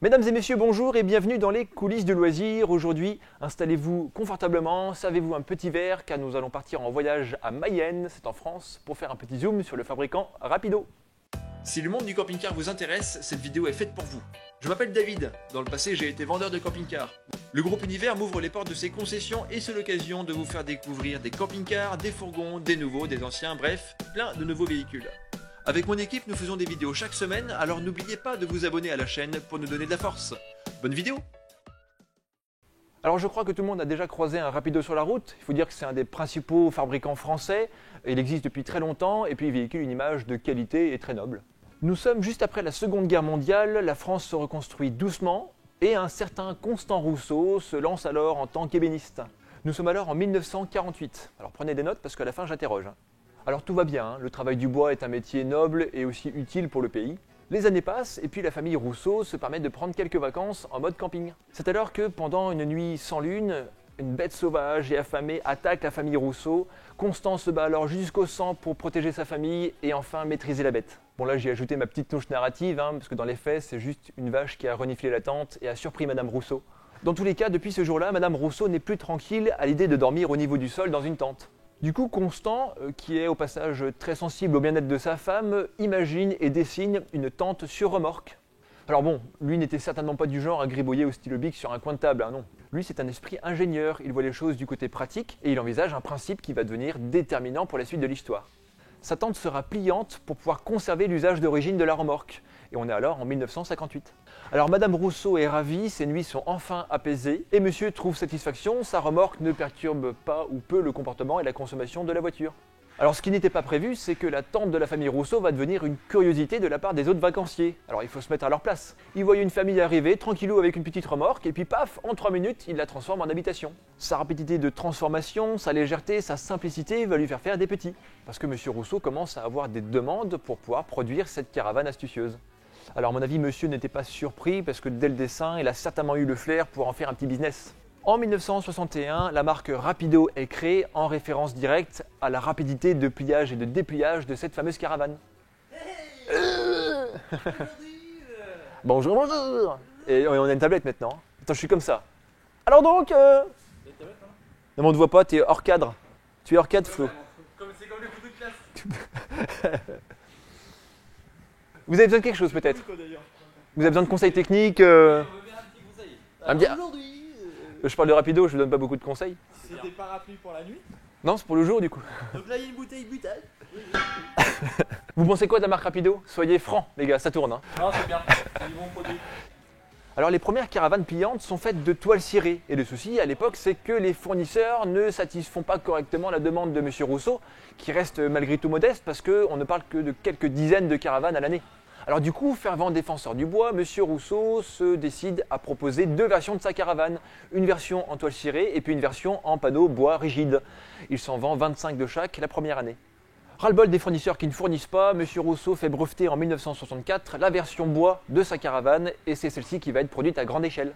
Mesdames et messieurs, bonjour et bienvenue dans les coulisses du loisir. Aujourd'hui, installez-vous confortablement, servez-vous un petit verre car nous allons partir en voyage à Mayenne, c'est en France, pour faire un petit zoom sur le fabricant Rapido. Si le monde du camping-car vous intéresse, cette vidéo est faite pour vous. Je m'appelle David, dans le passé j'ai été vendeur de camping-car. Le groupe Univers m'ouvre les portes de ses concessions et c'est l'occasion de vous faire découvrir des camping-cars, des fourgons, des nouveaux, des anciens, bref, plein de nouveaux véhicules. Avec mon équipe, nous faisons des vidéos chaque semaine, alors n'oubliez pas de vous abonner à la chaîne pour nous donner de la force. Bonne vidéo! Alors je crois que tout le monde a déjà croisé un Rapido sur la route. Il faut dire que c'est un des principaux fabricants français. Il existe depuis très longtemps et puis il véhicule une image de qualité et très noble. Nous sommes juste après la Seconde Guerre mondiale, la France se reconstruit doucement et un certain Constant Rousseau se lance alors en tant qu'ébéniste. Nous sommes alors en 1948. Alors prenez des notes parce qu'à la fin j'interroge. Alors tout va bien, le travail du bois est un métier noble et aussi utile pour le pays. Les années passent et puis la famille Rousseau se permet de prendre quelques vacances en mode camping. C'est alors que pendant une nuit sans lune, une bête sauvage et affamée attaque la famille Rousseau. Constant se bat alors jusqu'au sang pour protéger sa famille et enfin maîtriser la bête. Bon là j'ai ajouté ma petite touche narrative, parce que dans les faits c'est juste une vache qui a reniflé la tente et a surpris Madame Rousseau. Dans tous les cas, depuis ce jour-là, Madame Rousseau n'est plus tranquille à l'idée de dormir au niveau du sol dans une tente. Du coup, Constant, qui est au passage très sensible au bien-être de sa femme, imagine et dessine une tente sur remorque. Alors bon, lui n'était certainement pas du genre à gribouiller au stylo bic sur un coin de table, non. Lui c'est un esprit ingénieur, il voit les choses du côté pratique et il envisage un principe qui va devenir déterminant pour la suite de l'histoire. Sa tente sera pliante pour pouvoir conserver l'usage d'origine de la remorque. Et on est alors en 1958. Alors Madame Rousseau est ravie, ses nuits sont enfin apaisées et Monsieur trouve satisfaction, sa remorque ne perturbe pas ou peu le comportement et la consommation de la voiture. Alors ce qui n'était pas prévu, c'est que la tente de la famille Rousseau va devenir une curiosité de la part des autres vacanciers. Alors il faut se mettre à leur place. Ils voient une famille arriver, tranquillou avec une petite remorque, et puis paf, en 3 minutes, ils la transforment en habitation. Sa rapidité de transformation, sa légèreté, sa simplicité va lui faire faire des petits. Parce que Monsieur Rousseau commence à avoir des demandes pour pouvoir produire cette caravane astucieuse. Alors à mon avis, Monsieur n'était pas surpris parce que dès le dessin, il a certainement eu le flair pour en faire un petit business. En 1961, la marque Rapido est créée en référence directe à la rapidité de pliage et de dépliage de cette fameuse caravane. Bonjour, bonjour. Et on a une tablette maintenant. Attends, je suis comme ça. Alors donc Non mais on ne te voit pas, tu es hors cadre. Tu es hors cadre, Flo. C'est comme les photos de classe. Vous avez besoin de quelque chose peut-être? Vous avez besoin de conseils techniques On veut bien un petit conseil. Aujourd'hui, je parle de Rapido, je ne donne pas beaucoup de conseils. C'était parapluie pour la nuit. Non, c'est pour le jour du coup. Donc là, il y a une bouteille butane. Vous pensez quoi de la marque Rapido? Soyez francs, les gars, ça tourne. Non, c'est bien. C'est du bon produit. Alors les premières caravanes pliantes sont faites de toile cirée. Et le souci à l'époque, c'est que les fournisseurs ne satisfont pas correctement la demande de Monsieur Rousseau, qui reste malgré tout modeste parce qu'on ne parle que de quelques dizaines de caravanes à l'année. Alors du coup, fervent défenseur du bois, Monsieur Rousseau se décide à proposer 2 versions de sa caravane. Une version en toile cirée et puis une version en panneau bois rigide. Il s'en vend 25 de chaque la première année. Ras-le-bol des fournisseurs qui ne fournissent pas, Monsieur Rousseau fait breveter en 1964 la version bois de sa caravane et c'est celle-ci qui va être produite à grande échelle.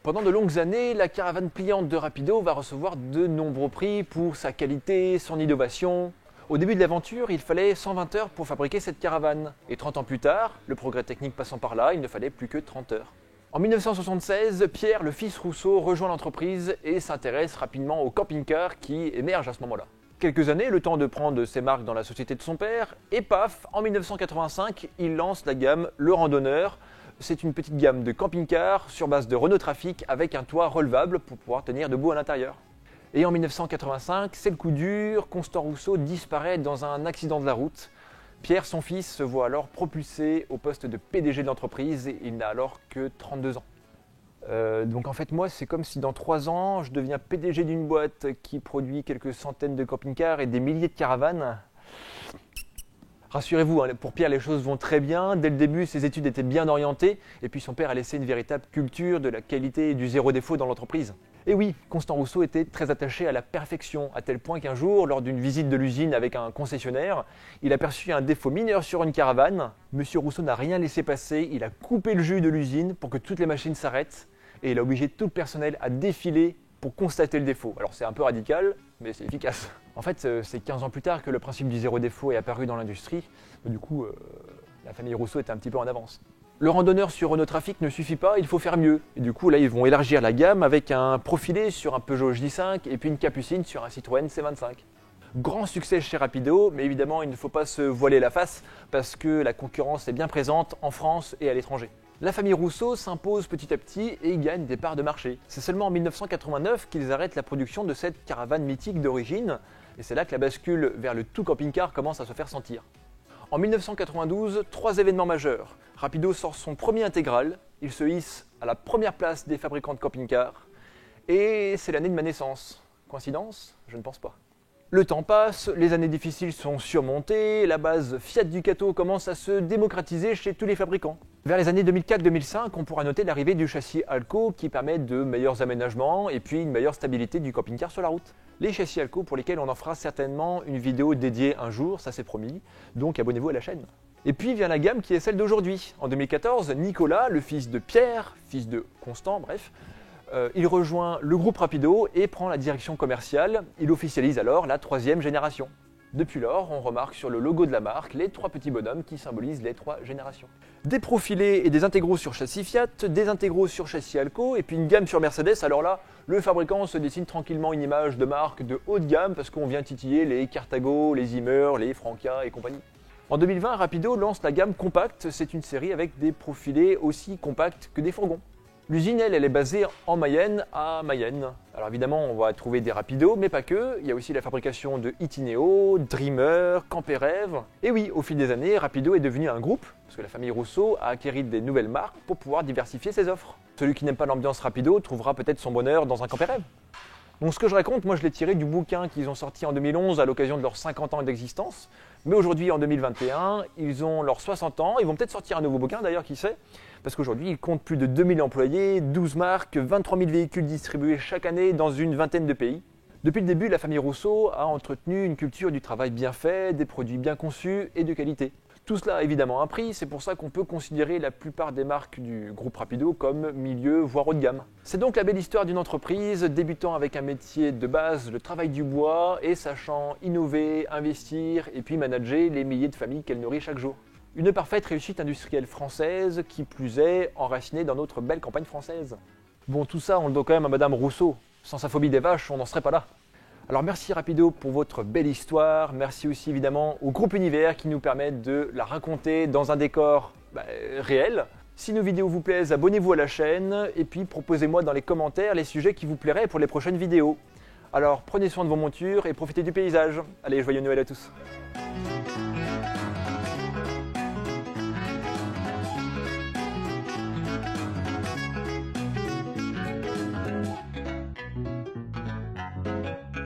Pendant de longues années, la caravane pliante de Rapido va recevoir de nombreux prix pour sa qualité, son innovation. Au début de l'aventure, il fallait 120 heures pour fabriquer cette caravane. Et 30 ans plus tard, le progrès technique passant par là, il ne fallait plus que 30 heures. En 1976, Pierre, le fils Rousseau, rejoint l'entreprise et s'intéresse rapidement au camping-car qui émerge à ce moment-là. Quelques années, le temps de prendre ses marques dans la société de son père, et paf, en 1985, il lance la gamme Le Randonneur. C'est une petite gamme de camping-cars sur base de Renault Trafic avec un toit relevable pour pouvoir tenir debout à l'intérieur. Et en 1985, c'est le coup dur, Constant Rousseau disparaît dans un accident de la route. Pierre, son fils, se voit alors propulsé au poste de PDG de l'entreprise et il n'a alors que 32 ans. Donc en fait moi c'est comme si dans 3 ans je deviens PDG d'une boîte qui produit quelques centaines de camping-cars et des milliers de caravanes. Rassurez-vous, pour Pierre les choses vont très bien, dès le début ses études étaient bien orientées et puis son père a laissé une véritable culture de la qualité et du zéro défaut dans l'entreprise. Et oui, Constant Rousseau était très attaché à la perfection, à tel point qu'un jour, lors d'une visite de l'usine avec un concessionnaire, il aperçut un défaut mineur sur une caravane. Monsieur Rousseau n'a rien laissé passer, il a coupé le jus de l'usine pour que toutes les machines s'arrêtent et il a obligé tout le personnel à défiler pour constater le défaut. Alors c'est un peu radical, mais c'est efficace. En fait, c'est 15 ans plus tard que le principe du zéro défaut est apparu dans l'industrie. Du coup, la famille Rousseau était un petit peu en avance. Le randonneur sur Renault Trafic ne suffit pas, il faut faire mieux. Et du coup là ils vont élargir la gamme avec un profilé sur un Peugeot J5 et puis une capucine sur un Citroën C25. Grand succès chez Rapido, mais évidemment il ne faut pas se voiler la face parce que la concurrence est bien présente en France et à l'étranger. La famille Rousseau s'impose petit à petit et gagne des parts de marché. C'est seulement en 1989 qu'ils arrêtent la production de cette caravane mythique d'origine, et c'est là que la bascule vers le tout camping-car commence à se faire sentir. En 1992, 3 événements majeurs. Rapido sort son premier intégral, il se hisse à la première place des fabricants de camping-cars, et c'est l'année de ma naissance. Coïncidence? Je ne pense pas. Le temps passe, les années difficiles sont surmontées, la base Fiat Ducato commence à se démocratiser chez tous les fabricants. Vers les années 2004-2005, on pourra noter l'arrivée du châssis Alco qui permet de meilleurs aménagements et puis une meilleure stabilité du camping-car sur la route. Les châssis Alco pour lesquels on en fera certainement une vidéo dédiée un jour, ça c'est promis, donc abonnez-vous à la chaîne. Et puis vient la gamme qui est celle d'aujourd'hui. En 2014, Nicolas, le fils de Pierre, fils de Constant, bref, il rejoint le groupe Rapido et prend la direction commerciale. Il officialise alors la 3e génération. Depuis lors, on remarque sur le logo de la marque les 3 petits bonhommes qui symbolisent les 3 générations. Des profilés et des intégraux sur châssis Fiat, des intégraux sur châssis Alco et puis une gamme sur Mercedes. Alors là, le fabricant se dessine tranquillement une image de marque de haut de gamme parce qu'on vient titiller les Cartago, les Zimmer, les Franca et compagnie. En 2020, Rapido lance la gamme compacte. C'est une série avec des profilés aussi compacts que des fourgons. L'usine, elle est basée en Mayenne, à Mayenne. Alors évidemment, on va trouver des Rapido, mais pas que. Il y a aussi la fabrication de Itineo, Dreamer, Camperev. Et oui, au fil des années, Rapido est devenu un groupe, parce que la famille Rousseau a acquis des nouvelles marques pour pouvoir diversifier ses offres. Celui qui n'aime pas l'ambiance Rapido trouvera peut-être son bonheur dans un Camperev. Donc ce que je raconte, moi je l'ai tiré du bouquin qu'ils ont sorti en 2011 à l'occasion de leurs 50 ans d'existence. Mais aujourd'hui, en 2021, ils ont leurs 60 ans. Ils vont peut-être sortir un nouveau bouquin d'ailleurs, qui sait. Parce qu'aujourd'hui, ils comptent plus de 2000 employés, 12 marques, 23 000 véhicules distribués chaque année dans une vingtaine de pays. Depuis le début, la famille Rousseau a entretenu une culture du travail bien fait, des produits bien conçus et de qualité. Tout cela a évidemment un prix, c'est pour ça qu'on peut considérer la plupart des marques du groupe Rapido comme milieu voire haut de gamme. C'est donc la belle histoire d'une entreprise débutant avec un métier de base, le travail du bois, et sachant innover, investir et puis manager les milliers de familles qu'elle nourrit chaque jour. Une parfaite réussite industrielle française, qui plus est enracinée dans notre belle campagne française. Bon, tout ça on le doit quand même à Madame Rousseau. Sans sa phobie des vaches, on n'en serait pas là. Alors merci Rapido pour votre belle histoire, merci aussi évidemment au groupe Univers qui nous permet de la raconter dans un décor réel. Si nos vidéos vous plaisent, abonnez-vous à la chaîne et puis proposez-moi dans les commentaires les sujets qui vous plairaient pour les prochaines vidéos. Alors prenez soin de vos montures et profitez du paysage. Allez, joyeux Noël à tous.